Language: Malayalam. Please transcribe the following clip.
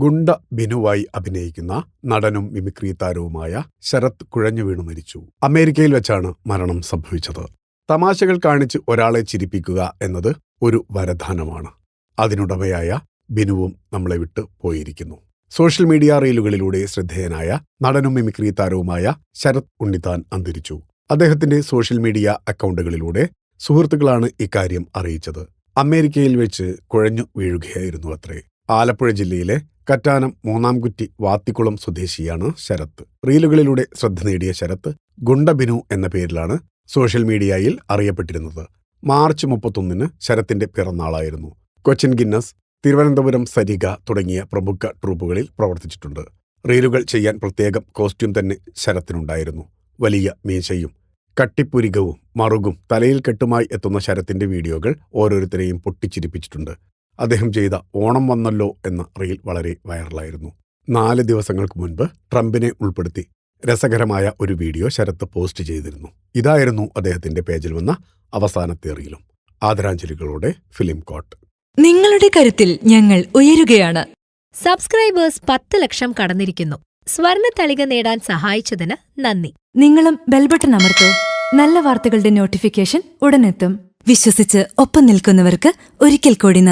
ഗുണ്ട ബിനുവായി അഭിനയിക്കുന്ന നടനും മിമിക്രി താരവുമായ ശരത് കുഴഞ്ഞു വീണു മരിച്ചു. അമേരിക്കയിൽ വെച്ചാണ് മരണം സംഭവിച്ചത്. തമാശകൾ കാണിച്ച് ഒരാളെ ചിരിപ്പിക്കുക എന്നത് ഒരു വരദാനമാണ്. അതിനുടമയായ ബിനുവും നമ്മളെ വിട്ട് പോയിരിക്കുന്നു. സോഷ്യൽ മീഡിയ റീലുകളിലൂടെ ശ്രദ്ധേയനായ നടനും മിമിക്രി താരവുമായ ശരത് ഉണ്ണിത്താൻ അന്തരിച്ചു. അദ്ദേഹത്തിന്റെ സോഷ്യൽ മീഡിയ അക്കൗണ്ടുകളിലൂടെ സുഹൃത്തുക്കളാണ് ഇക്കാര്യം അറിയിച്ചത്. അമേരിക്കയിൽ വെച്ച് കുഴഞ്ഞു വീഴുകയായിരുന്നു അത്രേ. ആലപ്പുഴ ജില്ലയിലെ കറ്റാനം മൂന്നാംകുറ്റി വാത്തിക്കുളം സ്വദേശിയാണ് ശരത്. റീലുകളിലൂടെ ശ്രദ്ധ നേടിയ ശരത് ഗുണ്ട ബിനു എന്ന പേരിലാണ് സോഷ്യൽ മീഡിയയിൽ അറിയപ്പെട്ടിരുന്നത്. മാർച്ച് 31 ശരത്തിന്റെ പിറന്നാളായിരുന്നു. കൊച്ചിൻ ഗിന്നസ്, തിരുവനന്തപുരം സരിഗ തുടങ്ങിയ പ്രമുഖ ട്രൂപ്പുകളിൽ പ്രവർത്തിച്ചിട്ടുണ്ട്. റീലുകൾ ചെയ്യാൻ പ്രത്യേകം കോസ്റ്റ്യൂം തന്നെ ശരത്തിനുണ്ടായിരുന്നു. വലിയ മീശയും കട്ടിപ്പുരികവും മറുകും തലയിൽ കെട്ടുമായി എത്തുന്ന ശരത്തിന്റെ വീഡിയോകൾ ഓരോരുത്തരെയും പൊട്ടിച്ചിരിപ്പിച്ചിട്ടുണ്ട്. അദ്ദേഹം ചെയ്ത ഓണം വന്നല്ലോ എന്ന റീൽ വളരെ വൈറലായിരുന്നു. 4 ദിവസങ്ങൾക്ക് മുൻപ് ട്രംപിനെ ഉൾപ്പെടുത്തി രസകരമായ ഒരു വീഡിയോ ശരത്ത് പോസ്റ്റ് ചെയ്തിരുന്നു. ഇതായിരുന്നു അദ്ദേഹത്തിന്റെ പേജിൽ വന്ന അവസാനത്തെ റീലും. ആദരാഞ്ജലികളോടെ ഫിലിം കോട്ട്. നിങ്ങളുടെ കരുത്തിൽ ഞങ്ങൾ ഉയരുകയാണ്. സബ്സ്ക്രൈബേഴ്സ് 10 ലക്ഷം കടന്നിരിക്കുന്നു. സ്വർണ്ണ തളിക നേടാൻ സഹായിച്ചതിന് നന്ദി. നിങ്ങളും ബെൽബട്ടൺ അമർത്തോ. നല്ല വാർത്തകളുടെ നോട്ടിഫിക്കേഷൻ ഉടനെത്തും. വിശ്വസിച്ച് ഒപ്പം നിൽക്കുന്നവർക്ക് ഒരിക്കൽ കൂടി നന്ദി.